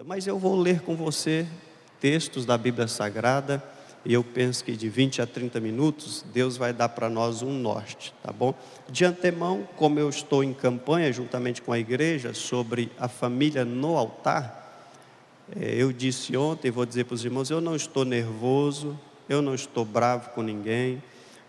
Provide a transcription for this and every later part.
Mas eu vou ler com você textos da Bíblia Sagrada e eu penso que de 20 a 30 minutos Deus vai dar para nós um norte, tá bom? De antemão, como eu estou em campanha juntamente com a igreja sobre a família no altar, eu disse ontem, vou dizer para os irmãos, eu não estou nervoso, eu não estou bravo com ninguém,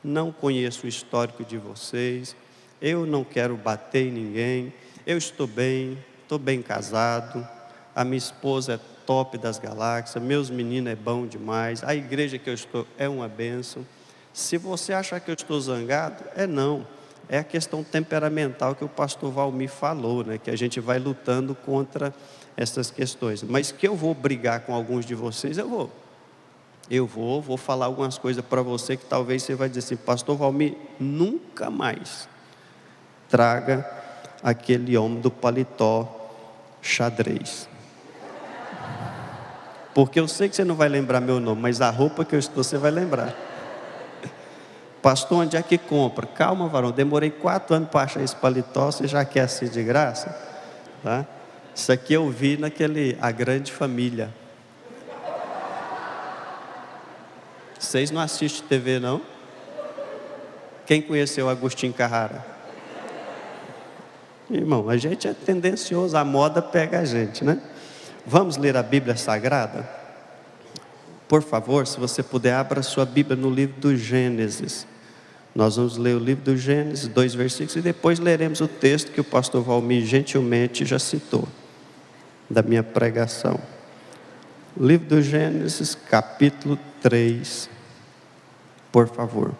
não conheço o histórico de vocês, eu não quero bater em ninguém, eu estou bem casado, a minha esposa é top das galáxias, meus meninos é bom demais, a igreja que eu estou é uma bênção. Se você achar que eu estou zangado, não, é a questão temperamental que o pastor Valmir falou, né? Que a gente vai lutando contra essas questões, mas que eu vou brigar com alguns de vocês, eu vou falar algumas coisas para você que talvez você vai dizer assim, pastor Valmir, nunca mais traga aquele homem do paletó xadrez, porque eu sei que você não vai lembrar meu nome, mas a roupa que eu estou você vai lembrar. Pastor, onde é que compra? Calma, varão, demorei 4 anos para achar esse paletó, você já quer assim de graça? Tá? Isso aqui eu vi A Grande Família. Vocês não assistem TV, não? Quem conheceu Agostinho Carrara? Irmão, a gente é tendencioso, a moda pega a gente, né? Vamos ler a Bíblia Sagrada? Por favor, se você puder, abra sua Bíblia no livro do Gênesis. Nós vamos ler o livro do Gênesis, 2 versículos, e depois leremos o texto que o pastor Valmir gentilmente já citou, da minha pregação. Livro do Gênesis, capítulo 3, por favor.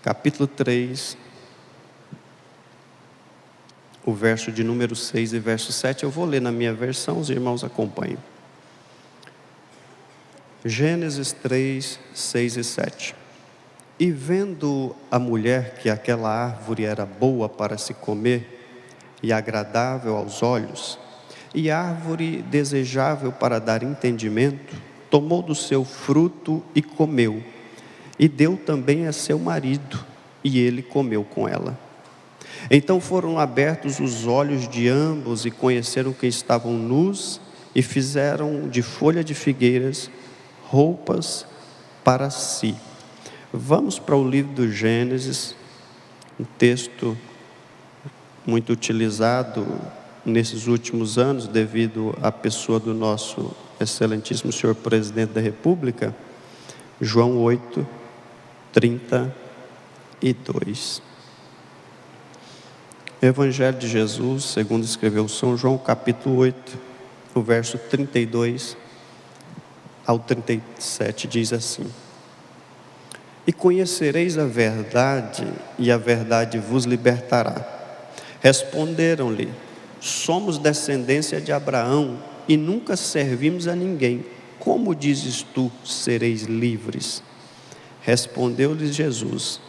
Capítulo 3, o verso de número 6 e verso 7, eu vou ler na minha versão, os irmãos acompanham. Gênesis 3, 6 e 7. E vendo a mulher que aquela árvore era boa para se comer, e agradável aos olhos, e árvore desejável para dar entendimento, tomou do seu fruto e comeu, e deu também a seu marido, e ele comeu com ela. Então foram abertos os olhos de ambos, e conheceram que estavam nus, e fizeram de folha de figueiras roupas para si. Vamos para o livro do Gênesis, um texto muito utilizado nesses últimos anos, devido à pessoa do nosso excelentíssimo senhor presidente da República, João 8, 32. Evangelho de Jesus, segundo escreveu São João, capítulo 8, o verso 32 ao 37, diz assim: E conhecereis a verdade, e a verdade vos libertará. Responderam-lhe: somos descendência de Abraão, e nunca servimos a ninguém. Como dizes tu, sereis livres? Respondeu-lhes Jesus: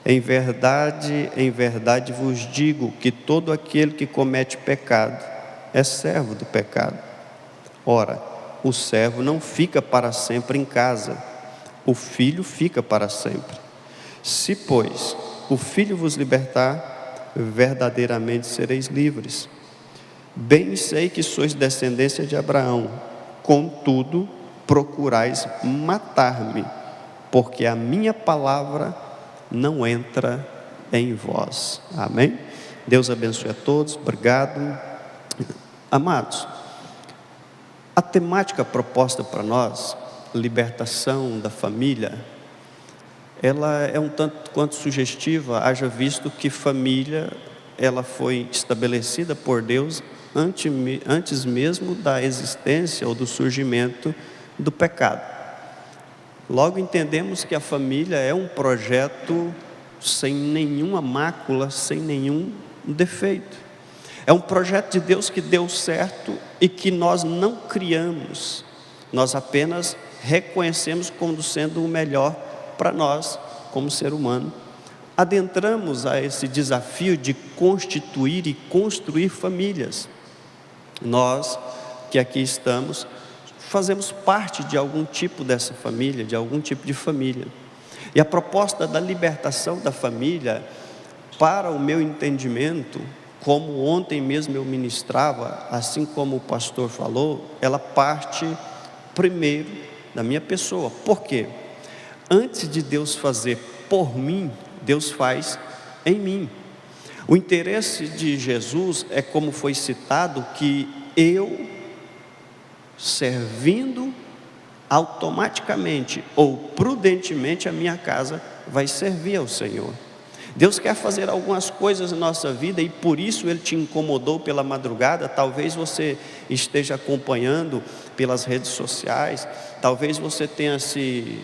em verdade vos digo que todo aquele que comete pecado é servo do pecado. Ora, o servo não fica para sempre em casa, o filho fica para sempre. Se, pois, o filho vos libertar, verdadeiramente sereis livres. Bem sei que sois descendência de Abraão, contudo procurais matar-me, porque a minha palavra não entra em vós. Amém? Deus abençoe a todos, obrigado. Amados, a temática proposta para nós, libertação da família, ela é um tanto quanto sugestiva, haja visto que família, ela foi estabelecida por Deus antes mesmo da existência ou do surgimento do pecado. Logo entendemos que a família é um projeto sem nenhuma mácula, sem nenhum defeito. É um projeto de Deus que deu certo e que nós não criamos. Nós apenas reconhecemos como sendo o melhor para nós, como ser humano. Adentramos a esse desafio de constituir e construir famílias. Nós que aqui estamos, fazemos parte de algum tipo dessa família, de algum tipo de família. E a proposta da libertação da família, para o meu entendimento, como ontem mesmo eu ministrava, assim como o pastor falou, ela parte primeiro da minha pessoa. Por quê? Antes de Deus fazer por mim, Deus faz em mim. O interesse de Jesus é, como foi citado, que eu, servindo, automaticamente ou prudentemente, a minha casa vai servir ao Senhor. Deus quer fazer algumas coisas na nossa vida e por isso Ele te incomodou pela madrugada. Talvez você esteja acompanhando pelas redes sociais, talvez você tenha se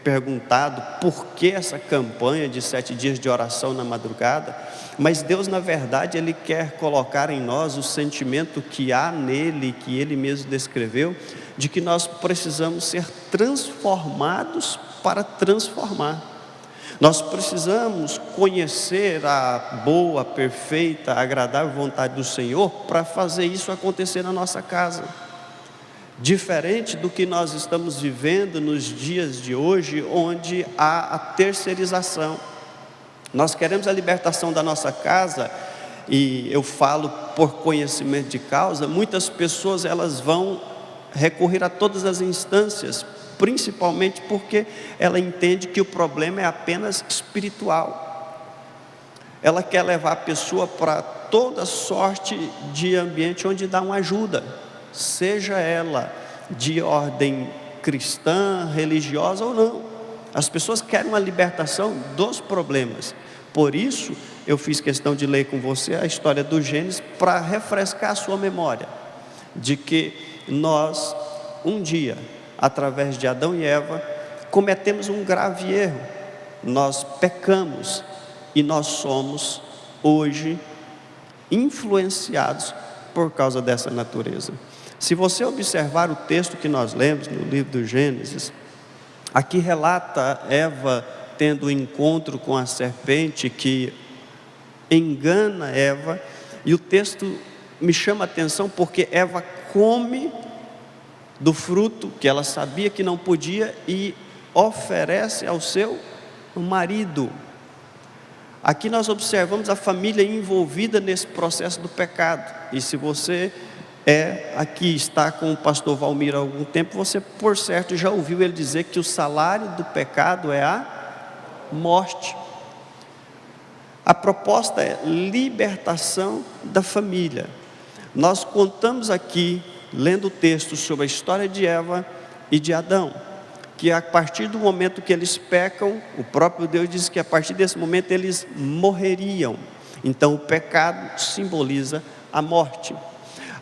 perguntado por que essa campanha de 7 dias de oração na madrugada, mas Deus, na verdade, Ele quer colocar em nós o sentimento que há nele, que Ele mesmo descreveu, de que nós precisamos ser transformados para transformar. Nós precisamos conhecer a boa, perfeita, agradável vontade do Senhor para fazer isso acontecer na nossa casa. Diferente do que nós estamos vivendo nos dias de hoje, onde há a terceirização. Nós queremos a libertação da nossa casa, e eu falo por conhecimento de causa. Muitas pessoas elas vão recorrer a todas as instâncias, principalmente porque ela entende que o problema é apenas espiritual. Ela quer levar a pessoa para toda sorte de ambiente onde dá uma ajuda, seja ela de ordem cristã, religiosa ou não. As pessoas querem uma libertação dos problemas. Por isso, eu fiz questão de ler com você a história do Gênesis, para refrescar a sua memória, de que nós, um dia, através de Adão e Eva, cometemos um grave erro. Nós pecamos e nós somos hoje influenciados por causa dessa natureza. Se você observar o texto que nós lemos no livro do Gênesis, aqui relata Eva tendo um encontro com a serpente que engana Eva, e o texto me chama a atenção porque Eva come do fruto que ela sabia que não podia e oferece ao seu marido. Aqui nós observamos a família envolvida nesse processo do pecado. E se você aqui está com o pastor Valmir há algum tempo, você por certo já ouviu ele dizer que o salário do pecado é a morte. A proposta é libertação da família. Nós contamos aqui, lendo o texto, sobre a história de Eva e de Adão, que a partir do momento que eles pecam, o próprio Deus diz que a partir desse momento eles morreriam. Então o pecado simboliza a morte.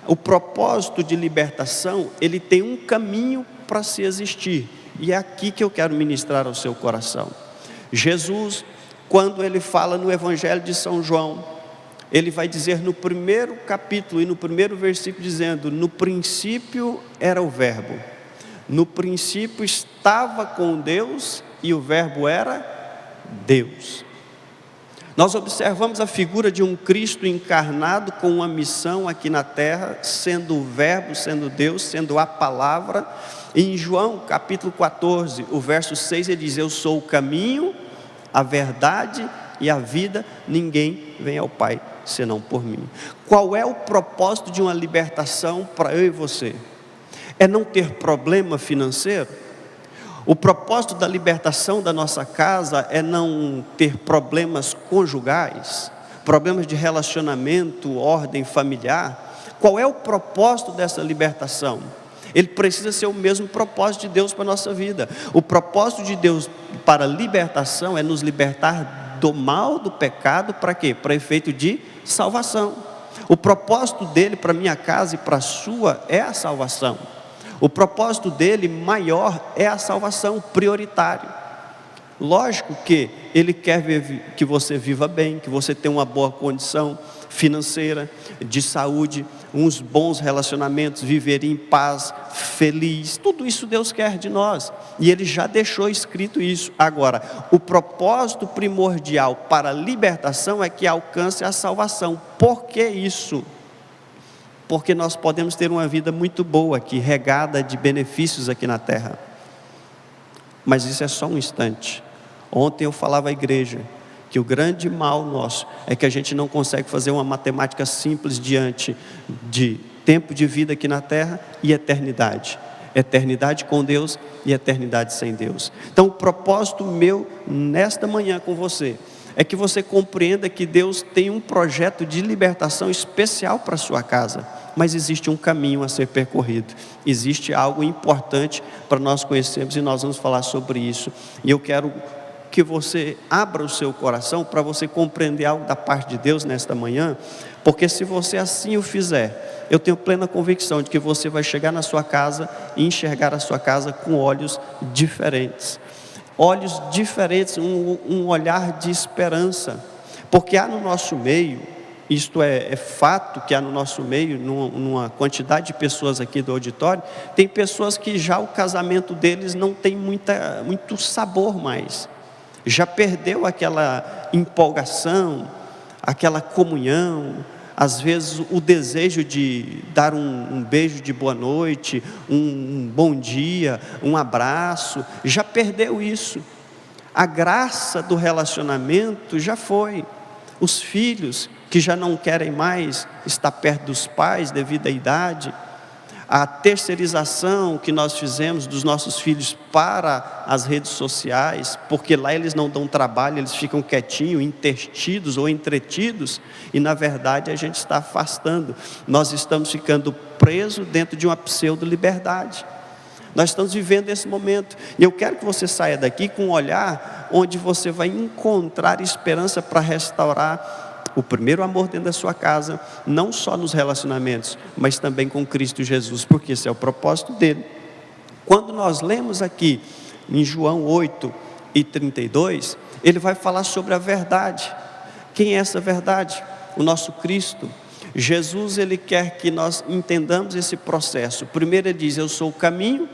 O propósito de libertação, ele tem um caminho para se existir, e é aqui que eu quero ministrar ao seu coração. Jesus, quando ele fala no Evangelho de São João, ele vai dizer no primeiro capítulo e no primeiro versículo, dizendo: no princípio era o verbo, no princípio estava com Deus, e o verbo era Deus. Nós observamos a figura de um Cristo encarnado com uma missão aqui na terra, sendo o verbo, sendo Deus, sendo a palavra. E em João capítulo 14, o verso 6, ele diz: eu sou o caminho, a verdade e a vida, ninguém vem ao Pai senão por mim. Qual é o propósito de uma libertação para eu e você? É não ter problema financeiro? O propósito da libertação da nossa casa é não ter problemas conjugais, problemas de relacionamento, ordem familiar? Qual é o propósito dessa libertação? Ele precisa ser o mesmo propósito de Deus para a nossa vida. O propósito de Deus para a libertação é nos libertar do mal, do pecado, para quê? Para efeito de salvação. O propósito dele para a minha casa e para a sua é a salvação. O propósito dele maior é a salvação, prioritário. Lógico que ele quer que você viva bem, que você tenha uma boa condição financeira, de saúde, uns bons relacionamentos, viver em paz, feliz. Tudo isso Deus quer de nós, e ele já deixou escrito isso. Agora, o propósito primordial para a libertação é que alcance a salvação. Por que isso? Porque nós podemos ter uma vida muito boa aqui, regada de benefícios aqui na terra. Mas isso é só um instante. Ontem eu falava à igreja que o grande mal nosso é que a gente não consegue fazer uma matemática simples diante de tempo de vida aqui na terra e eternidade. Eternidade com Deus e eternidade sem Deus. Então o propósito meu nesta manhã com você é que você compreenda que Deus tem um projeto de libertação especial para a sua casa. Mas existe um caminho a ser percorrido. Existe algo importante para nós conhecermos e nós vamos falar sobre isso. E eu quero que você abra o seu coração para você compreender algo da parte de Deus nesta manhã, porque se você assim o fizer, eu tenho plena convicção de que você vai chegar na sua casa e enxergar a sua casa com olhos diferentes. Olhos diferentes, um olhar de esperança, porque há no nosso meio, isto é fato que há no nosso meio, numa quantidade de pessoas aqui do auditório, tem pessoas que já o casamento deles não tem muito sabor mais, já perdeu aquela empolgação, aquela comunhão, às vezes o desejo de dar um beijo de boa noite, um bom dia, um abraço, já perdeu isso. A graça do relacionamento já foi. Os filhos que já não querem mais estar perto dos pais devido à idade, a terceirização que nós fizemos dos nossos filhos para as redes sociais, porque lá eles não dão trabalho, eles ficam quietinhos, intertidos ou entretidos, e na verdade a gente está afastando, nós estamos ficando presos dentro de uma pseudo-liberdade. Nós estamos vivendo esse momento, e eu quero que você saia daqui com um olhar onde você vai encontrar esperança para restaurar o primeiro amor dentro da sua casa, não só nos relacionamentos, mas também com Cristo Jesus, porque esse é o propósito dele. Quando nós lemos aqui em João 8:32, ele vai falar sobre a verdade. Quem é essa verdade? O nosso Cristo. Jesus, ele quer que nós entendamos esse processo. Primeiro ele diz: eu sou o caminho,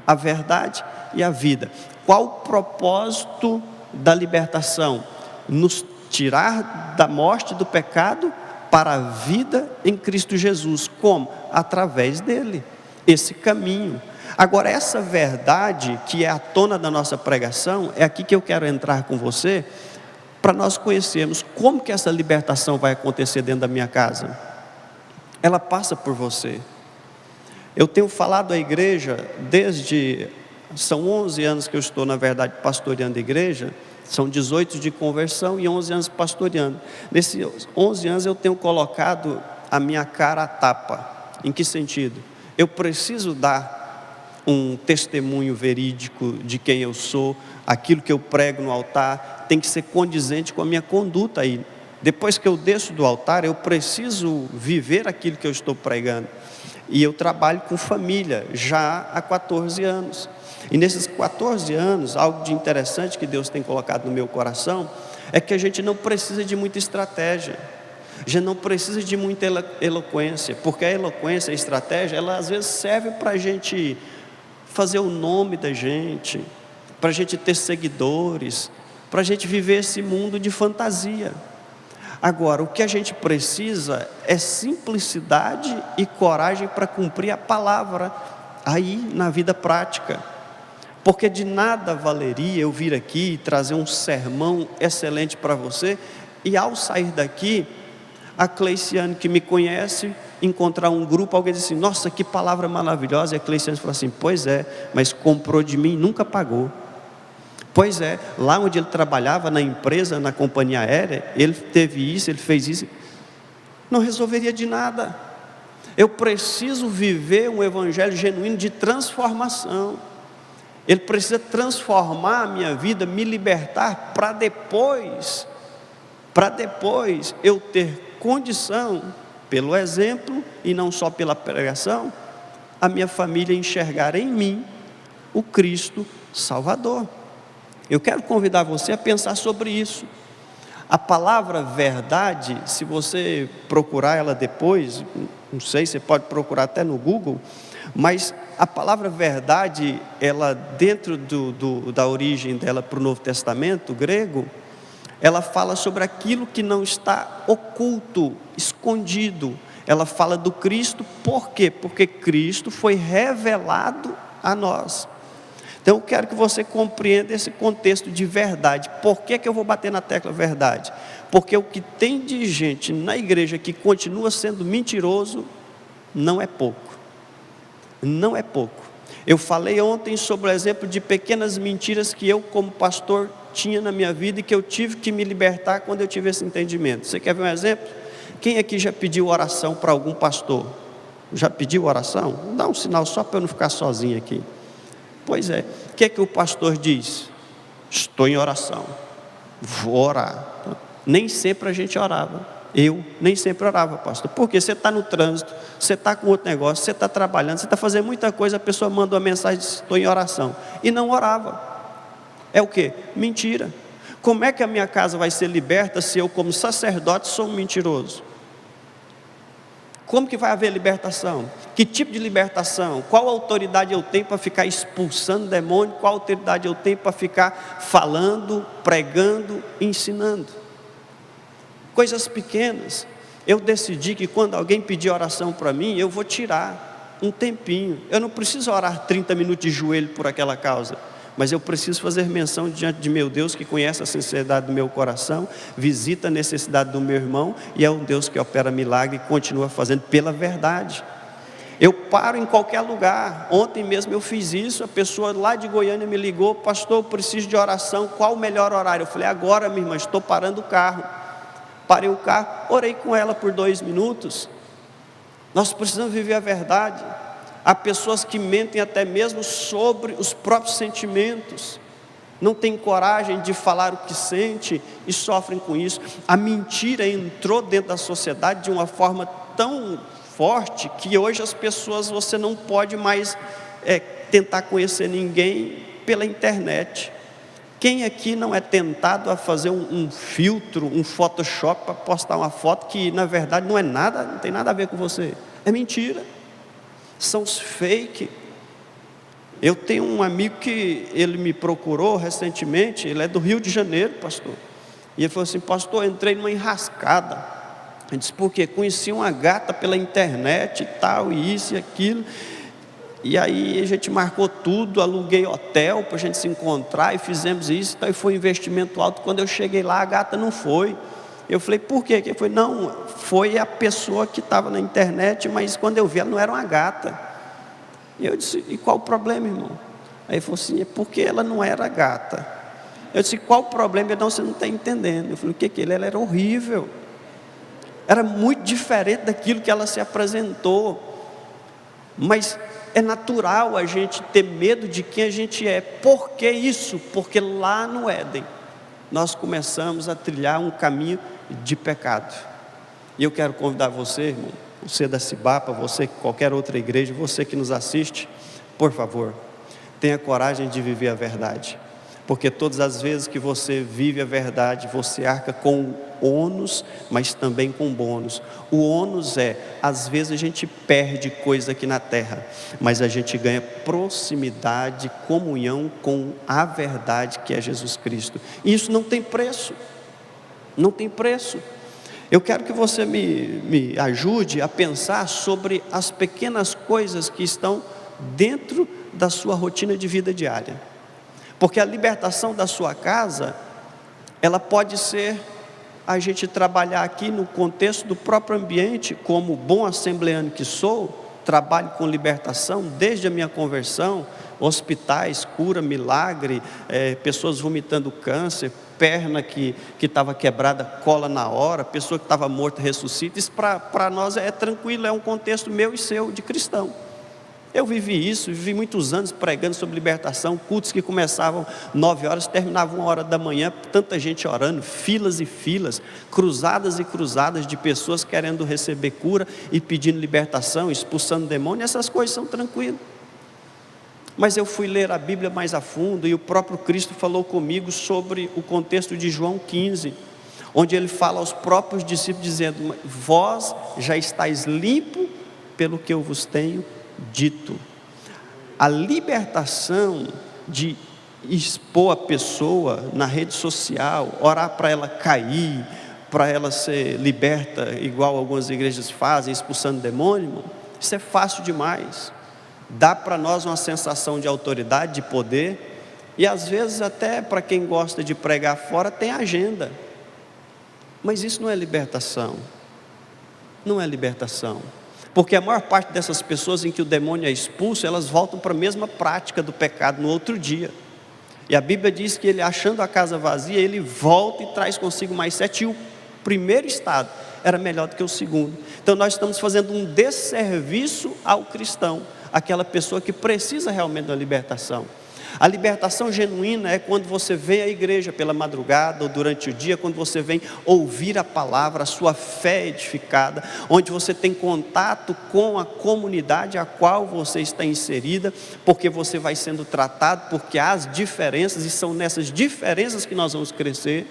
a verdade e a vida. Qual o propósito da libertação? Nos tirar da morte do pecado para a vida em Cristo Jesus. Como? Através dele, esse caminho. Agora, essa verdade que é a tona da nossa pregação, é aqui que eu quero entrar com você, para nós conhecermos como que essa libertação vai acontecer dentro da minha casa. Ela passa por você. Eu tenho falado à igreja são 11 anos que eu estou, na verdade, pastoreando a igreja. São 18 de conversão e 11 anos pastoreando. Nesses 11 anos eu tenho colocado a minha cara à tapa. Em que sentido? Eu preciso dar um testemunho verídico de quem eu sou. Aquilo que eu prego no altar tem que ser condizente com a minha conduta aí. Depois que eu desço do altar, eu preciso viver aquilo que eu estou pregando. E eu trabalho com família já há 14 anos. E nesses 14 anos, algo de interessante que Deus tem colocado no meu coração, é que a gente não precisa de muita estratégia, a gente não precisa de muita eloquência, porque a eloquência, a estratégia, ela às vezes serve para a gente fazer o nome da gente, para a gente ter seguidores, para a gente viver esse mundo de fantasia. Agora, o que a gente precisa é simplicidade e coragem para cumprir a palavra aí na vida prática. Porque de nada valeria eu vir aqui e trazer um sermão excelente para você, e ao sair daqui, a Cleiciane que me conhece, encontrar um grupo, alguém diz assim: nossa, que palavra maravilhosa, e a Cleiciane fala assim: pois é, mas comprou de mim e nunca pagou. Pois é, lá onde ele trabalhava, na empresa, na companhia aérea, ele teve isso, ele fez isso, não resolveria de nada. Eu preciso viver um evangelho genuíno de transformação. Ele precisa transformar a minha vida, me libertar, para depois eu ter condição, pelo exemplo e não só pela pregação, a minha família enxergar em mim o Cristo Salvador. Eu quero convidar você a pensar sobre isso. A palavra verdade, se você procurar ela depois, não sei, você pode procurar até no Google, mas a palavra verdade, ela dentro da origem dela para o Novo Testamento grego, ela fala sobre aquilo que não está oculto, escondido. Ela fala do Cristo, por quê? Porque Cristo foi revelado a nós. Então eu quero que você compreenda esse contexto de verdade. Por que eu vou bater na tecla verdade? Porque o que tem de gente na igreja que continua sendo mentiroso, não é pouco. Não é pouco. Eu falei ontem sobre o exemplo de pequenas mentiras que eu, como pastor, tinha na minha vida e que eu tive que me libertar quando eu tive esse entendimento. Você quer ver um exemplo? Quem aqui já pediu oração para algum pastor? Já pediu oração? Dá um sinal só para eu não ficar sozinho aqui. Pois é, o que é que o pastor diz? Estou em oração, vou orar. Nem sempre a gente orava. Eu nem sempre orava, pastor. Porque você está no trânsito, você está com outro negócio, você está trabalhando, você está fazendo muita coisa, a pessoa manda uma mensagem e diz, estou em oração. E não orava. É o quê? Mentira. Como é que a minha casa vai ser liberta se eu, como sacerdote, sou um mentiroso? Como que vai haver libertação? Que tipo de libertação? Qual autoridade eu tenho para ficar expulsando demônio? Qual autoridade eu tenho para ficar falando, pregando, ensinando? Coisas pequenas. Eu decidi que quando alguém pedir oração para mim, eu vou tirar um tempinho. Eu não preciso orar 30 minutos de joelho por aquela causa. Mas eu preciso fazer menção diante de meu Deus, que conhece a sinceridade do meu coração, visita a necessidade do meu irmão, e é um Deus que opera milagre e continua fazendo pela verdade. Eu paro em qualquer lugar. Ontem mesmo eu fiz isso, a pessoa lá de Goiânia me ligou, pastor, eu preciso de oração, qual o melhor horário? Eu falei, agora minha irmã, estou parando o carro. Parei o carro, orei com ela por 2 minutos. Nós precisamos viver a verdade. Há pessoas que mentem até mesmo sobre os próprios sentimentos, não têm coragem de falar o que sente e sofrem com isso. A mentira entrou dentro da sociedade de uma forma tão forte que hoje as pessoas, você não pode mais tentar conhecer ninguém pela internet. Quem aqui não é tentado a fazer um filtro, um Photoshop para postar uma foto que na verdade não é nada, não tem nada a ver com você? É mentira. São os fake. Eu tenho um amigo que ele me procurou recentemente, ele é do Rio de Janeiro, pastor. E ele falou assim, pastor, eu entrei numa enrascada. Ele disse, por quê? Conheci uma gata pela internet e tal, e isso e aquilo. E aí a gente marcou tudo, aluguei hotel para a gente se encontrar e fizemos isso, então, e foi um investimento alto. Quando eu cheguei lá, a gata não foi. Eu falei, por quê? Ele falou, não, foi a pessoa que estava na internet, mas quando eu vi, ela não era uma gata. E eu disse, e qual o problema, irmão? Aí ele falou assim, é porque ela não era gata. Eu disse, qual o problema? Ele, não, você não está entendendo. Eu falei, o que que ele? Ela era horrível. Era muito diferente daquilo que ela se apresentou. Mas é natural a gente ter medo de quem a gente é. Por que isso? Porque lá no Éden, nós começamos a trilhar um caminho de pecado. E eu quero convidar você, irmão, você da Cibapa, você que qualquer outra igreja, você que nos assiste, por favor, tenha coragem de viver a verdade. Porque todas as vezes que você vive a verdade, você arca com ônus, mas também com bônus. O ônus às vezes a gente perde coisa aqui na terra, mas a gente ganha proximidade, comunhão com a verdade que é Jesus Cristo. E isso não tem preço. Não tem preço. Eu quero que você me ajude a pensar sobre as pequenas coisas que estão dentro da sua rotina de vida diária. Porque a libertação da sua casa, ela pode ser a gente trabalhar aqui no contexto do próprio ambiente, como bom assembleano que sou, trabalho com libertação desde a minha conversão, hospitais, cura, milagre, pessoas vomitando câncer, perna que estava quebrada, cola na hora, pessoa que estava morta, ressuscita. Isso para nós é tranquilo, é um contexto meu e seu de cristão. Eu vivi isso, vivi muitos anos pregando sobre libertação, cultos que começavam 9 horas, terminavam 1 hora da manhã, tanta gente orando, filas e filas, cruzadas e cruzadas de pessoas querendo receber cura e pedindo libertação, expulsando demônio. Essas coisas são tranquilas. Mas eu fui ler a Bíblia mais a fundo e o próprio Cristo falou comigo sobre o contexto de João 15, onde ele fala aos próprios discípulos dizendo, vós já estáis limpos pelo que eu vos tenho dito. A libertação de expor a pessoa na rede social, orar para ela cair, para ela ser liberta, igual algumas igrejas fazem, expulsando demônio, irmão, isso é fácil demais. dá para nós uma sensação de autoridade, de poder, e às vezes até para quem gosta de pregar fora tem agenda, mas isso não é libertação, não é libertação, porque a maior parte dessas pessoas em que o demônio é expulso, elas voltam para a mesma prática do pecado no outro dia, e a Bíblia diz que ele, achando a casa vazia, ele volta e traz consigo mais 7, e o primeiro estado era melhor do que o segundo. Então nós estamos fazendo um desserviço ao cristão, aquela pessoa que precisa realmente da libertação. A libertação genuína é quando você vem à igreja pela madrugada ou durante o dia, quando você vem ouvir a palavra, a sua fé é edificada, onde você tem contato com a comunidade a qual você está inserida, porque você vai sendo tratado, porque há as diferenças, e são nessas diferenças que nós vamos crescer.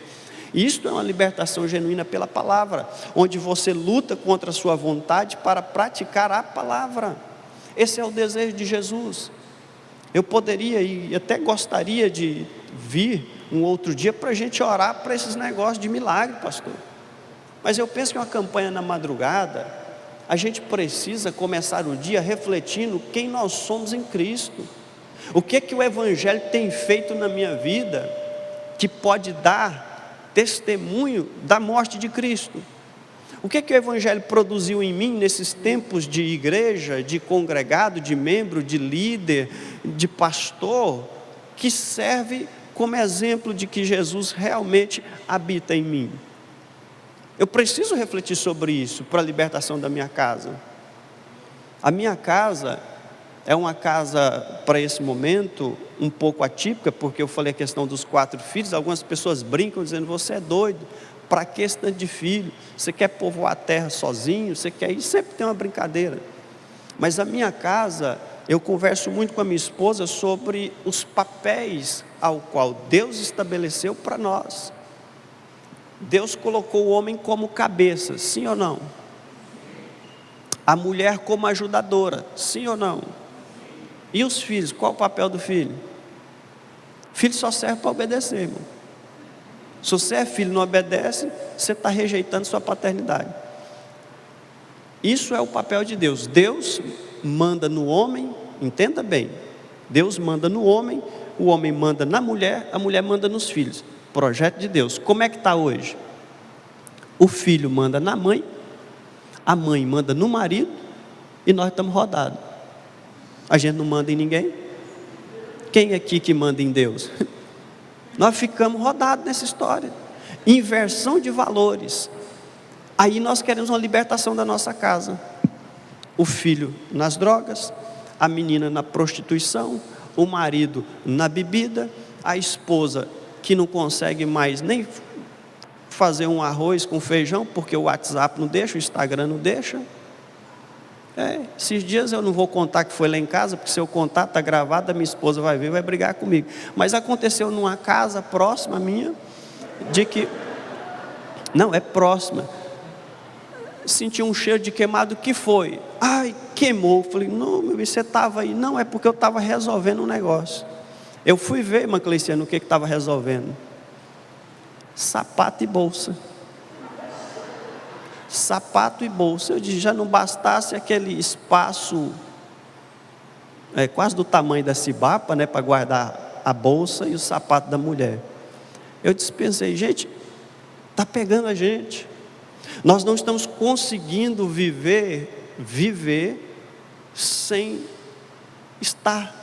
Isto é uma libertação genuína pela palavra, onde você luta contra a sua vontade para praticar a palavra. Esse é o desejo de Jesus. Eu poderia e até gostaria de vir um outro dia para a gente orar para esses negócios de milagre, pastor. Mas eu penso que uma campanha na madrugada, a gente precisa começar o dia refletindo quem nós somos em Cristo. O que o Evangelho tem feito na minha vida, que pode dar testemunho da morte de Cristo. O que o Evangelho produziu em mim nesses tempos de igreja, de congregado, de membro, de líder, de pastor, que serve como exemplo de que Jesus realmente habita em mim. Eu preciso refletir sobre isso para a libertação da minha casa. A minha casa é uma casa, para esse momento, um pouco atípica, porque eu falei a questão dos 4 filhos. Algumas pessoas brincam dizendo: você é doido, para que esse tanto de filho? Você quer povoar a terra sozinho? Você quer ir? Sempre tem uma brincadeira. Mas a minha casa, eu converso muito com a minha esposa sobre os papéis ao qual Deus estabeleceu para nós. Deus colocou o homem como cabeça, sim ou não? A mulher como ajudadora, sim ou não? E os filhos, qual o papel do filho? Filho só serve para obedecer, irmão. Se você é filho e não obedece, você está rejeitando sua paternidade. Isso é o papel de Deus. Deus manda no homem, entenda bem, Deus manda no homem, o homem manda na mulher, a mulher manda nos filhos. Projeto de Deus. Como é que está hoje? O filho manda na mãe, a mãe manda no marido, e nós estamos rodados. A gente não manda em ninguém. Quem aqui que manda em Deus? Nós ficamos rodados nessa história. Inversão de valores. Aí nós queremos uma libertação da nossa casa. O filho nas drogas, a menina na prostituição, o marido na bebida, a esposa que não consegue mais nem fazer um arroz com feijão, porque o WhatsApp não deixa, o Instagram não deixa. Esses dias eu não vou contar que foi lá em casa, porque se eu contar está gravado, a minha esposa vai ver e vai brigar comigo. Mas aconteceu numa casa próxima minha, de que, não, é próxima, senti um cheiro de queimado. O que foi? Ai, queimou. Falei: não, meu, você estava aí? Não, é porque eu estava resolvendo um negócio. Eu fui ver, irmã Cleiciane, o que estava resolvendo. Sapato e bolsa. Sapato e bolsa. Eu disse: já não bastasse aquele espaço quase do tamanho da cibapa, né, para guardar a bolsa e o sapato da mulher. Eu pensei: gente, está pegando a gente. Nós não estamos conseguindo viver sem estar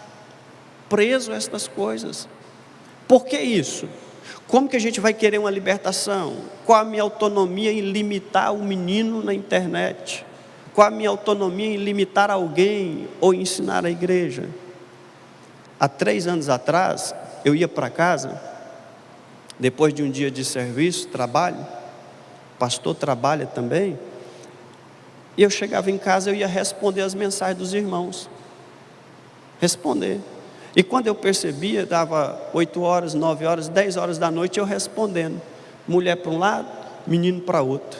preso a estas coisas. Por que isso? Como que a gente vai querer uma libertação? Qual a minha autonomia em limitar o menino na internet? Qual a minha autonomia em limitar alguém ou ensinar a igreja? Há 3 anos atrás, eu ia para casa, depois de um dia de serviço, trabalho, pastor trabalha também, e eu chegava em casa, eu ia responder as mensagens dos irmãos, responder. E quando eu percebia, dava 8 horas, 9 horas, 10 horas da noite, eu respondendo. Mulher para um lado, menino para outro.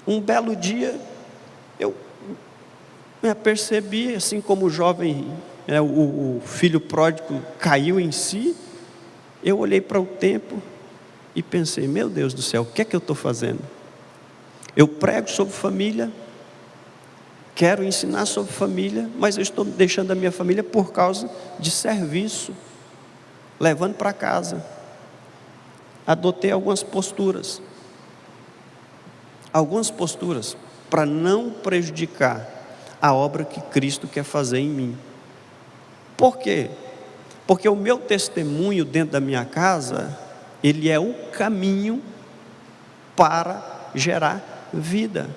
Um belo dia, eu me apercebi, assim como o jovem, o filho pródigo caiu em si, eu olhei para o tempo e pensei: meu Deus do céu, o que é que eu estou fazendo? Eu prego sobre família, Quero ensinar sobre família, mas eu estou deixando a minha família por causa de serviço, levando para casa. Adotei algumas posturas para não prejudicar a obra que Cristo quer fazer em mim. Por quê? Porque o meu testemunho dentro da minha casa, ele é o caminho para gerar vida.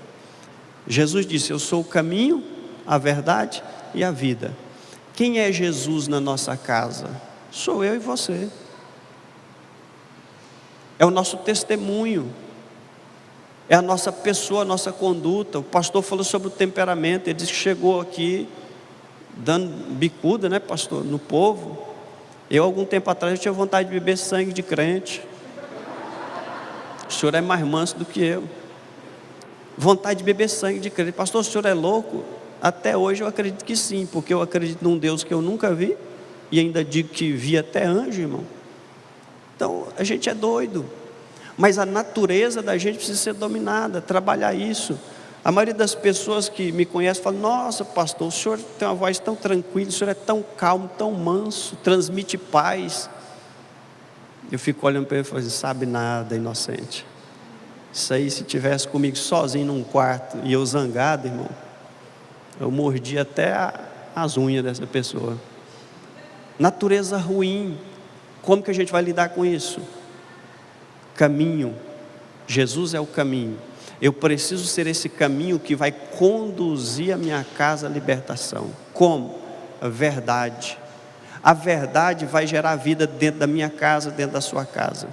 Jesus disse: eu sou o caminho, a verdade e a vida. Quem é Jesus na nossa casa? Sou eu e você. É o nosso testemunho, é a nossa pessoa, a nossa conduta. O pastor falou sobre o temperamento. Ele disse que chegou aqui dando bicuda, né, pastor, no povo. Eu, algum tempo atrás, eu tinha vontade de beber sangue de crente. O senhor é mais manso do que eu. Vontade de beber sangue de crente. Pastor, o senhor é louco? Até hoje eu acredito que sim, porque eu acredito num Deus que eu nunca vi, e ainda digo que vi até anjo, irmão. Então, a gente é doido, mas a natureza da gente precisa ser dominada, trabalhar isso. A maioria das pessoas que me conhecem fala: nossa, pastor, o senhor tem uma voz tão tranquila, o senhor é tão calmo, tão manso, transmite paz. Eu fico olhando para ele e falo assim: sabe nada, inocente. Isso aí, se tivesse comigo sozinho num quarto e eu zangado, irmão, eu mordia até as unhas dessa pessoa. Natureza ruim. Como que a gente vai lidar com isso? Caminho. Jesus é o caminho. Eu preciso ser esse caminho que vai conduzir a minha casa à libertação. Como? A verdade. A verdade vai gerar vida dentro da minha casa, dentro da sua casa.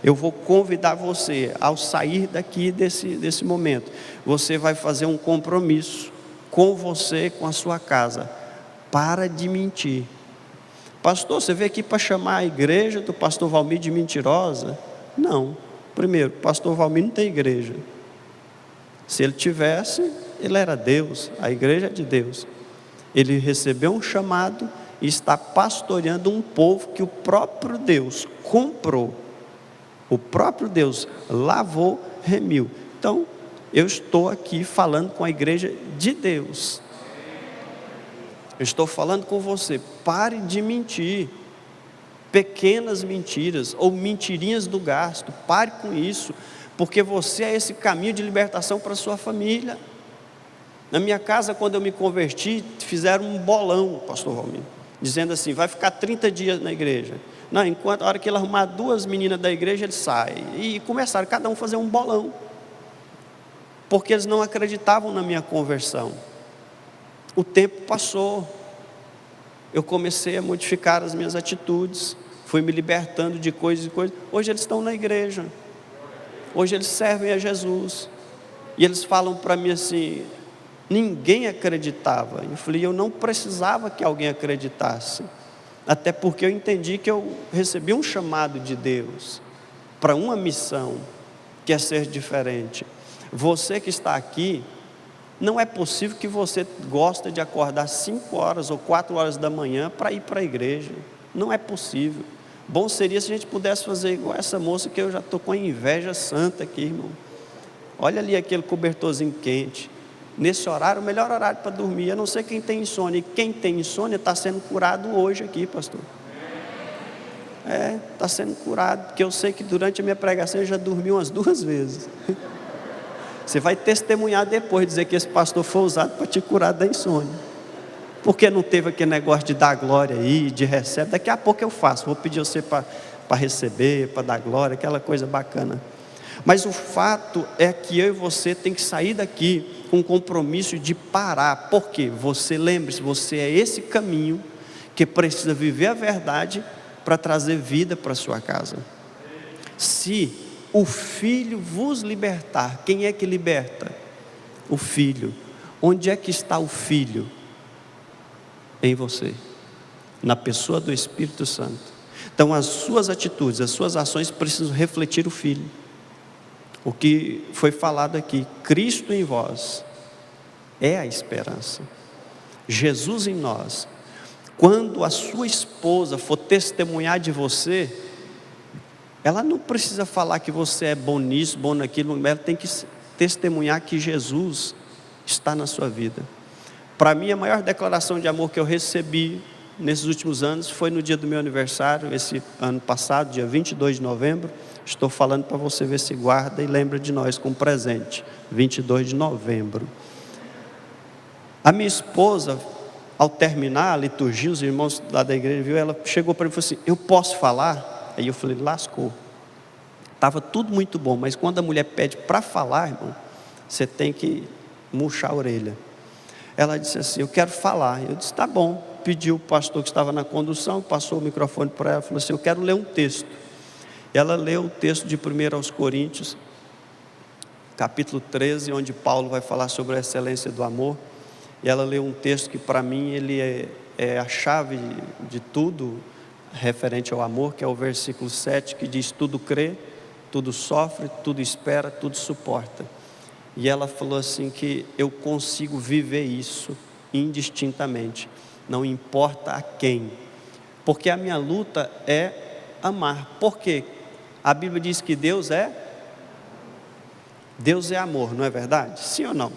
Eu vou convidar você, ao sair daqui desse momento, você vai fazer um compromisso com você, com a sua casa. Para de mentir. Pastor, você veio aqui para chamar a igreja do pastor Valmir de mentirosa? Não. Primeiro, o pastor Valmir não tem igreja. Se ele tivesse, ele era Deus, a igreja é de Deus. Ele recebeu um chamado e está pastoreando um povo que o próprio Deus comprou. O próprio Deus lavou, remiu. Então, eu estou aqui falando com a igreja de Deus. Eu estou falando com você: pare de mentir. Pequenas mentiras ou mentirinhas do gasto, pare com isso, porque você é esse caminho de libertação para a sua família. Na minha casa, quando eu me converti, fizeram um bolão, pastor Valmir, dizendo assim: vai ficar 30 dias na igreja. Não, enquanto a hora que ele arrumar 2 meninas da igreja, ele sai. E começaram cada um a fazer um bolão, porque eles não acreditavam na minha conversão. O tempo passou, eu comecei a modificar as minhas atitudes, fui me libertando de coisas e coisas. Hoje eles estão na igreja, hoje eles servem a Jesus, e eles falam para mim assim: ninguém acreditava. Eu falei: eu não precisava que alguém acreditasse, até porque eu entendi que eu recebi um chamado de Deus para uma missão, que é ser diferente. Você que está aqui, não é possível que você gosta de acordar 5 horas ou 4 horas da manhã para ir para a igreja. Não é possível. Bom seria se a gente pudesse fazer igual essa moça, que eu já estou com a inveja santa aqui, irmão. Olha ali aquele cobertorzinho quente. Nesse horário, o melhor horário para dormir. Eu não sei quem tem insônia. E quem tem insônia está sendo curado hoje aqui, pastor. Está sendo curado. Porque eu sei que durante a minha pregação eu já dormi umas 2 vezes. Você vai testemunhar depois, dizer que esse pastor foi usado para te curar da insônia. Porque não teve aquele negócio de dar glória aí, de recebe. Daqui a pouco eu faço, vou pedir você para receber, para dar glória, aquela coisa bacana. Mas o fato é que eu e você tem que sair daqui com um compromisso de parar. Por quê? Você, lembre-se, você é esse caminho que precisa viver a verdade para trazer vida para a sua casa. Se o Filho vos libertar, quem é que liberta? O Filho. Onde é que está o Filho? Em você, na pessoa do Espírito Santo. Então as suas atitudes, as suas ações precisam refletir o Filho. O que foi falado aqui: Cristo em vós é a esperança, Jesus em nós. Quando a sua esposa for testemunhar de você, ela não precisa falar que você é bom nisso, bom naquilo, ela tem que testemunhar que Jesus está na sua vida. Para mim, a maior declaração de amor que eu recebi nesses últimos anos foi no dia do meu aniversário, esse ano passado, dia 22 de novembro. Estou falando para você ver se guarda e lembra de nós com um presente. 22 de novembro. A minha esposa, ao terminar a liturgia, os irmãos lá da igreja viu, ela chegou para mim e falou assim: eu posso falar? Aí eu falei: lascou. Estava tudo muito bom, mas quando a mulher pede para falar, irmão, você tem que murchar a orelha. Ela disse assim: eu quero falar. Eu disse: tá bom. Pediu o pastor que estava na condução, passou o microfone para ela, falou assim: eu quero ler um texto. Ela leu o texto de 1 aos Coríntios, capítulo 13, onde Paulo vai falar sobre a excelência do amor. E ela leu um texto que para mim ele é a chave de tudo referente ao amor, que é o versículo 7, que diz: tudo crê, tudo sofre, tudo espera, tudo suporta. E ela falou assim que eu consigo viver isso indistintamente, não importa a quem, porque a minha luta é amar. Por quê? A Bíblia diz que Deus é amor, não é verdade? Sim ou não?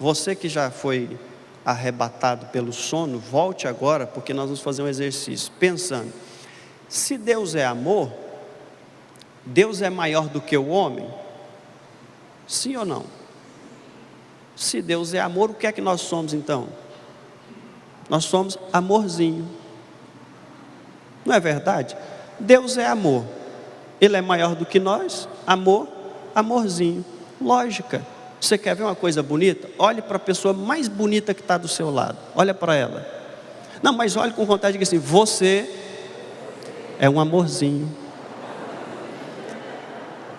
Você que já foi arrebatado pelo sono, volte agora, porque nós vamos fazer um exercício, pensando: se Deus é amor, Deus é maior do que o homem? Sim ou não? Se Deus é amor, o que é que nós somos então? Nós somos amorzinho, não é verdade? Deus é amor, Ele é maior do que nós, amor, amorzinho, lógica. Você quer ver uma coisa bonita? Olhe para a pessoa mais bonita que está do seu lado, olha para ela. Não, mas olhe com vontade de dizer assim: você é um amorzinho.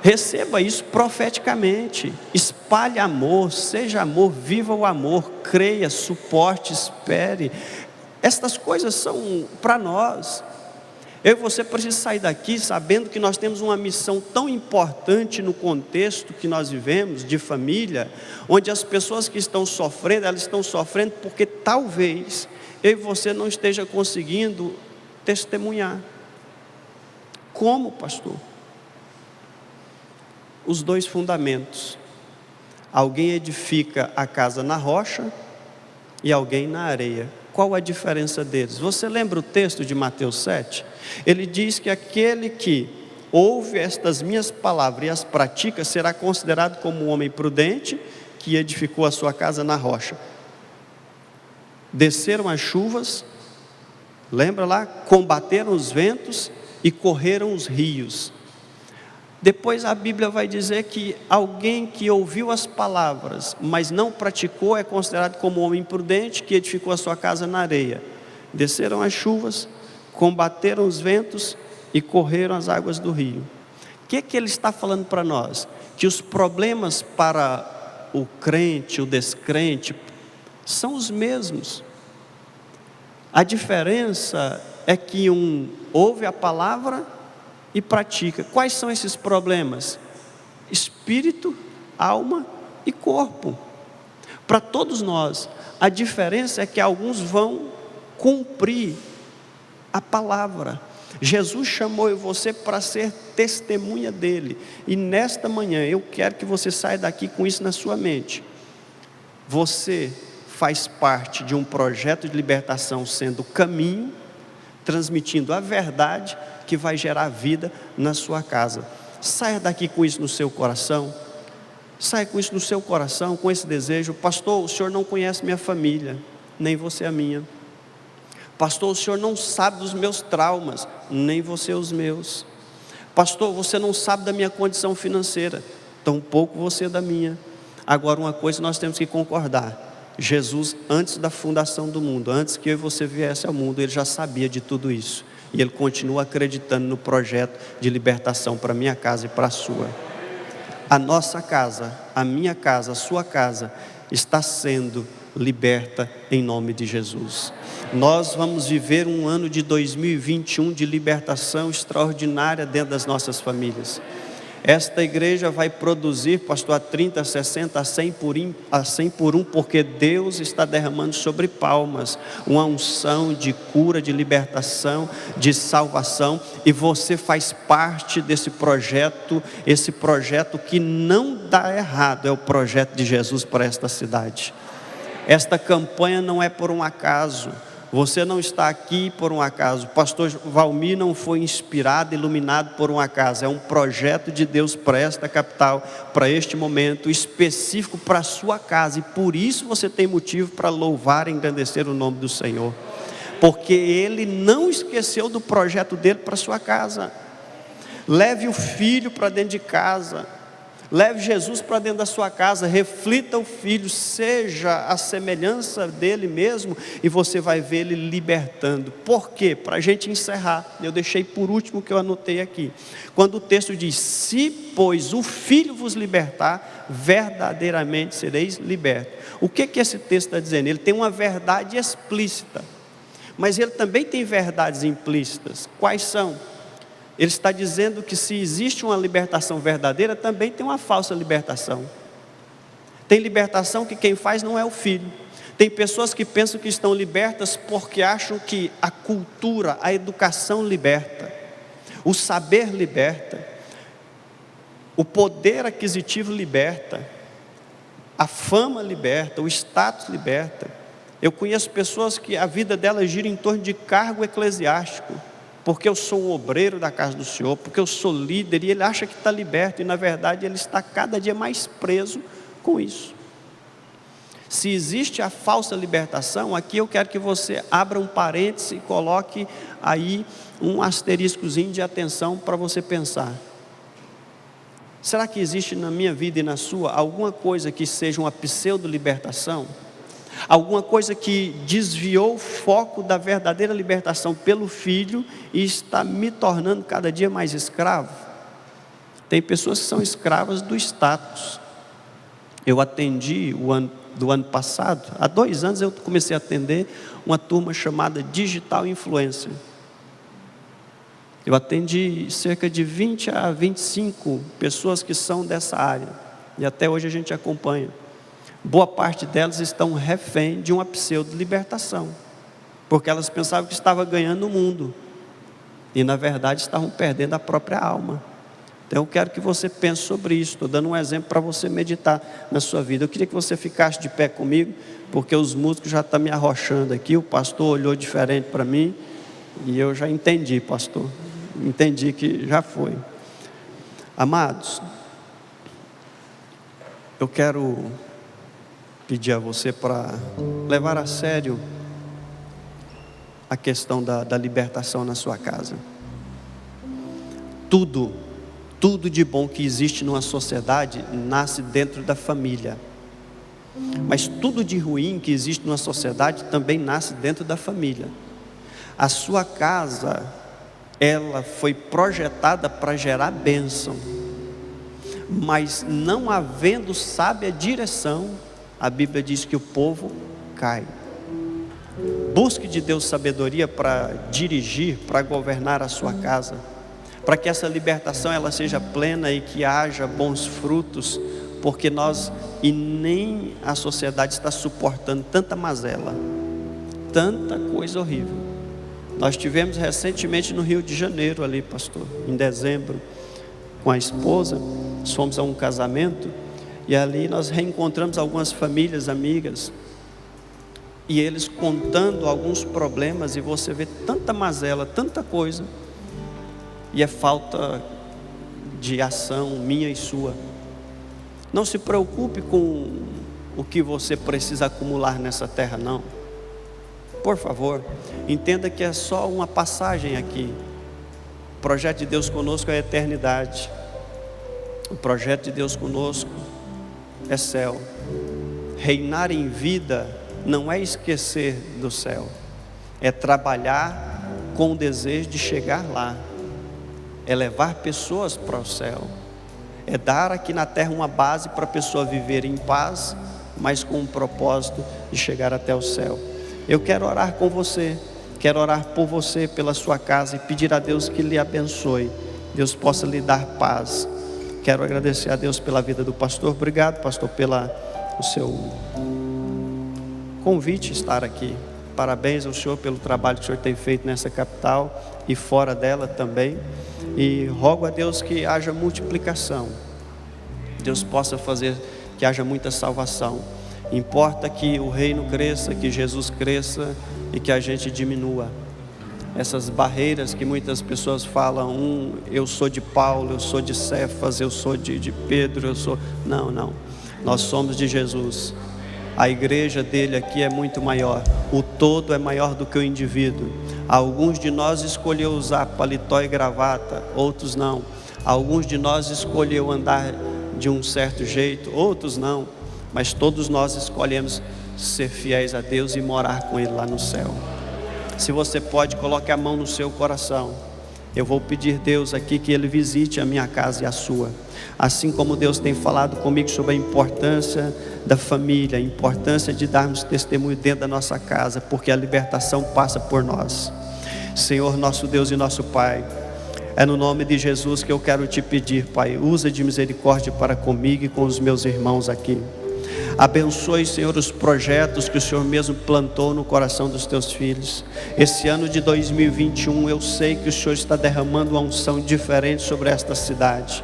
Receba isso profeticamente, espalhe amor, seja amor, viva o amor, creia, suporte, espere. Estas coisas são para nós. Eu e você precisamos sair daqui sabendo que nós temos uma missão tão importante no contexto que nós vivemos, de família, onde as pessoas que estão sofrendo, elas estão sofrendo porque talvez eu e você não esteja conseguindo testemunhar. Como, pastor? Os dois fundamentos: alguém edifica a casa na rocha e alguém na areia. Qual a diferença deles? Você lembra o texto de Mateus 7? Ele diz que aquele que ouve estas minhas palavras e as pratica será considerado como um homem prudente que edificou a sua casa na rocha. Desceram as chuvas, lembra lá? Combateram os ventos e correram os rios. Depois a Bíblia vai dizer que alguém que ouviu as palavras, mas não praticou, é considerado como um homem imprudente que edificou a sua casa na areia. Desceram as chuvas, combateram os ventos e correram as águas do rio. O que ele está falando para nós? Que os problemas para o crente, o descrente, são os mesmos. A diferença é que um ouve a palavra e pratica. Quais são esses problemas? Espírito, alma e corpo. Para todos nós. A diferença é que alguns vão cumprir a palavra. Jesus chamou você para ser testemunha dele. E nesta manhã eu quero que você saia daqui com isso na sua mente. Você faz parte de um projeto de libertação, sendo o caminho, transmitindo a verdade que vai gerar vida na sua casa. Saia daqui com isso no seu coração. Saia com isso no seu coração, com esse desejo. Pastor, o senhor não conhece minha família, nem você a minha. Pastor, o senhor não sabe dos meus traumas, nem você os meus. Pastor, você não sabe da minha condição financeira, tampouco você da minha. Agora, uma coisa nós temos que concordar: Jesus, antes da fundação do mundo, antes que eu e você viesse ao mundo, Ele já sabia de tudo isso. E Ele continua acreditando no projeto de libertação para a minha casa e para a sua. A nossa casa, a minha casa, a sua casa, está sendo liberta em nome de Jesus. Nós vamos viver um ano de 2021 de libertação extraordinária dentro das nossas famílias. Esta igreja vai produzir, pastor, a 30, 60, a 100 por um, porque Deus está derramando sobre Palmas uma unção de cura, de libertação, de salvação, e você faz parte desse projeto, esse projeto que não dá errado, é o projeto de Jesus para esta cidade. Esta campanha não é por um acaso. Você não está aqui por um acaso. O pastor Valmir não foi inspirado, iluminado por um acaso. É um projeto de Deus para esta capital, para este momento específico para a sua casa. E por isso você tem motivo para louvar e engrandecer o nome do Senhor. Porque Ele não esqueceu do projeto dele para a sua casa. Leve o filho para dentro de casa. Leve Jesus para dentro da sua casa, reflita o Filho, seja a semelhança dele mesmo, e você vai ver ele libertando. Por quê? Para a gente encerrar, eu deixei por último que eu anotei aqui. Quando o texto diz, se pois o Filho vos libertar, verdadeiramente sereis libertos. O que esse texto está dizendo? Ele tem uma verdade explícita, mas ele também tem verdades implícitas. Quais são? Ele está dizendo que se existe uma libertação verdadeira, também tem uma falsa libertação. Tem libertação que quem faz não é o filho. Tem pessoas que pensam que estão libertas porque acham que a cultura, a educação liberta, o saber liberta, o poder aquisitivo liberta, a fama liberta, o status liberta. Eu conheço pessoas que a vida delas gira em torno de cargo eclesiástico, porque eu sou um obreiro da casa do Senhor, porque eu sou líder, e ele acha que está liberto, e na verdade ele está cada dia mais preso com isso. Se existe a falsa libertação, aqui eu quero que você abra um parêntese e coloque aí um asteriscozinho de atenção para você pensar. Será que existe na minha vida e na sua alguma coisa que seja uma pseudo-libertação? Alguma coisa que desviou o foco da verdadeira libertação pelo Filho e está me tornando cada dia mais escravo? Tem pessoas que são escravas do status. Eu atendi do ano passado, há 2 anos eu comecei a atender uma turma chamada Digital Influencer. Eu atendi cerca de 20 a 25 pessoas que são dessa área, e até hoje a gente acompanha. Boa parte delas estão refém de uma pseudo-libertação, porque elas pensavam que estavam ganhando o mundo, e na verdade estavam perdendo a própria alma. Então eu quero que você pense sobre isso. Estou dando um exemplo para você meditar na sua vida. Eu queria que você ficasse de pé comigo, porque os músicos já estão me arrochando aqui. O pastor olhou diferente para mim, e eu já entendi, pastor, entendi que já foi. Amados, eu quero pedir a você para levar a sério a questão da libertação na sua casa. Tudo de bom que existe numa sociedade nasce dentro da família, mas tudo de ruim que existe numa sociedade também nasce dentro da família. A sua casa, ela foi projetada para gerar bênção, mas não havendo sábia direção, a Bíblia diz que o povo cai. Busque de Deus sabedoria para dirigir, para governar a sua casa, para que essa libertação ela seja plena e que haja bons frutos, porque nós e nem a sociedade está suportando tanta mazela, tanta coisa horrível. Nós tivemos recentemente no Rio de Janeiro ali, pastor, em dezembro, com a esposa, fomos a um casamento, e ali nós reencontramos algumas famílias amigas, e eles contando alguns problemas, e você vê tanta mazela, tanta coisa, e é falta de ação minha e sua. Não se preocupe com o que você precisa acumular nessa terra, não. Por favor, entenda que é só uma passagem aqui. O projeto de Deus conosco é a eternidade. O projeto de Deus conosco é céu. Reinar em vida não é esquecer do céu, é trabalhar com o desejo de chegar lá, é levar pessoas para o céu, é dar aqui na terra uma base para a pessoa viver em paz, mas com um propósito de chegar até o céu. Eu quero orar com você, quero orar por você, pela sua casa, e pedir a Deus que lhe abençoe, Deus possa lhe dar paz. Quero agradecer a Deus pela vida do pastor. Obrigado, pastor, o seu convite a estar aqui. Parabéns ao senhor pelo trabalho que o senhor tem feito nessa capital e fora dela também. E rogo a Deus que haja multiplicação, Deus possa fazer que haja muita salvação. Importa que o reino cresça, que Jesus cresça e que a gente diminua. Essas barreiras que muitas pessoas falam, eu sou de Paulo, eu sou de Cefas, eu sou de Pedro, eu sou... Não, nós somos de Jesus. A igreja dele aqui é muito maior, o todo é maior do que o indivíduo. Alguns de nós escolheu usar paletó e gravata, outros não. Alguns de nós escolheu andar de um certo jeito, outros não. Mas todos nós escolhemos ser fiéis a Deus e morar com Ele lá no céu. Se você pode, coloque a mão no seu coração. Eu vou pedir a Deus aqui que Ele visite a minha casa e a sua. Assim como Deus tem falado comigo sobre a importância da família, a importância de darmos testemunho dentro da nossa casa, porque a libertação passa por nós. Senhor, nosso Deus e nosso Pai, é no nome de Jesus que eu quero te pedir, Pai, usa de misericórdia para comigo e com os meus irmãos aqui. Abençoe, Senhor, os projetos que o Senhor mesmo plantou no coração dos teus filhos. Esse ano de 2021, eu sei que o Senhor está derramando uma unção diferente sobre esta cidade.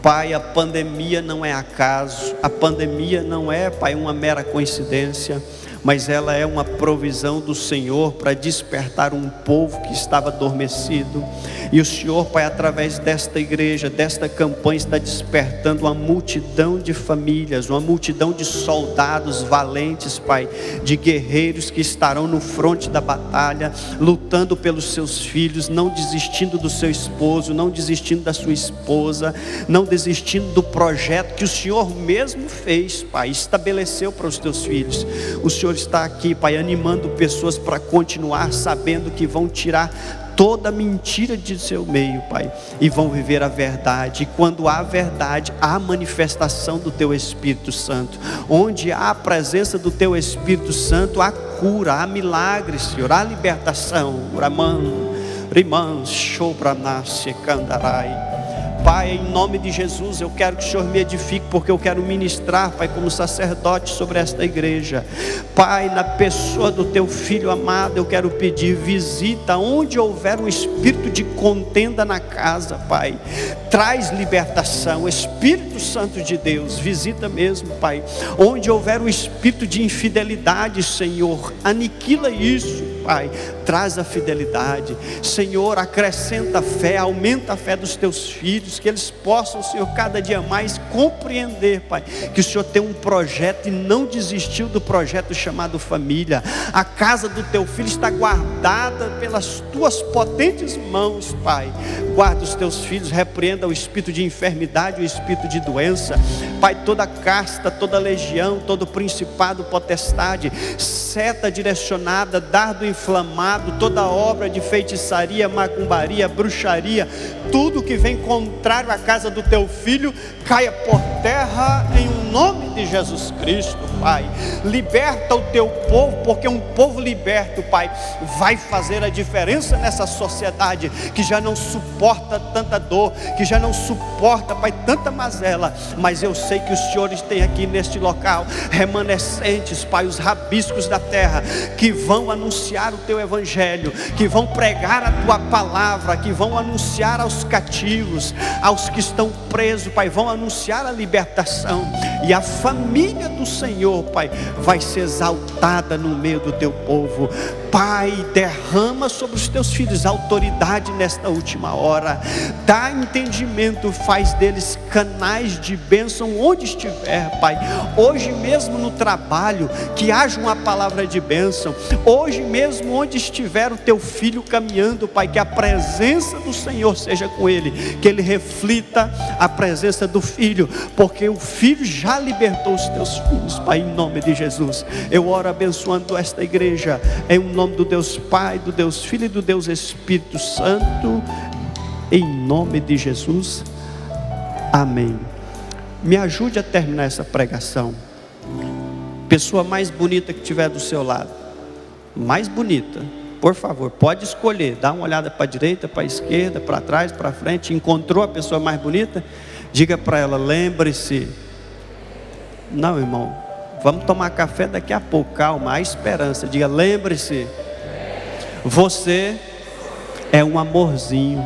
Pai, a pandemia não é acaso, a pandemia não é, Pai, uma mera coincidência, mas ela é uma provisão do Senhor para despertar um povo que estava adormecido. E o Senhor, Pai, através desta igreja, desta campanha, está despertando uma multidão de famílias, uma multidão de soldados valentes, Pai, de guerreiros que estarão no fronte da batalha, lutando pelos seus filhos, não desistindo do seu esposo, não desistindo da sua esposa, não desistindo do projeto que o Senhor mesmo fez, Pai, estabeleceu para os teus filhos. O Senhor está aqui, Pai, animando pessoas para continuar, sabendo que vão tirar toda mentira de seu meio, Pai, e vão viver a verdade. E quando há verdade, há manifestação do teu Espírito Santo. Onde há a presença do teu Espírito Santo, há cura, há milagres, Senhor, há libertação. Pai, em nome de Jesus, eu quero que o Senhor me edifique, porque eu quero ministrar, Pai, como sacerdote sobre esta igreja. Pai, na pessoa do teu filho amado, eu quero pedir, visita onde houver um espírito de contenda na casa, Pai, traz libertação. Espírito Santo de Deus, visita mesmo, Pai, onde houver um espírito de infidelidade, Senhor, aniquila isso, Pai, traz a fidelidade. Senhor, acrescenta a fé, aumenta a fé dos teus filhos, que eles possam, Senhor, cada dia mais compreender, Pai, que o Senhor tem um projeto e não desistiu do projeto chamado família. A casa do teu filho está guardada pelas tuas potentes mãos, Pai. Guarda os teus filhos, repreenda o espírito de enfermidade, o espírito de doença, Pai, toda casta, toda legião, todo principado, potestade, seta direcionada, dardo inflamado, toda obra de feitiçaria, macumbaria, bruxaria, tudo que vem contrário à casa do teu filho, caia por terra em nome de Jesus Cristo, Pai. Liberta o teu povo, porque um povo liberto, Pai, vai fazer a diferença nessa sociedade que já não suporta tanta dor, que já não suporta, Pai, tanta mazela. Mas eu sei que os senhores têm aqui neste local remanescentes, Pai, os rabiscos da terra, que vão anunciar o teu evangelho, que vão pregar a tua palavra, que vão anunciar aos cativos, aos que estão presos, Pai, vão anunciar a libertação. E a família do Senhor, Pai, vai ser exaltada no meio do teu povo. Pai, derrama sobre os teus filhos autoridade nesta última hora, dá entendimento, faz deles canais de bênção onde estiver, Pai. Hoje mesmo no trabalho, que haja uma palavra de bênção. Hoje mesmo onde estiver o teu filho caminhando, Pai, que a presença do Senhor seja com ele, que ele reflita a presença do filho, porque o filho já libertou os teus filhos, Pai, em nome de Jesus. Eu oro abençoando esta igreja, em nome do Deus Pai, do Deus Filho e do Deus Espírito Santo, em nome de Jesus, amém. Me ajude a terminar essa pregação. Pessoa mais bonita que tiver do seu lado, mais bonita, por favor, pode escolher, dá uma olhada para a direita, para a esquerda, para trás, para frente. Encontrou a pessoa mais bonita? Diga para ela, lembre-se. Não, irmão, vamos tomar café daqui a pouco, calma, há esperança. Diga, lembre-se, você é um amorzinho.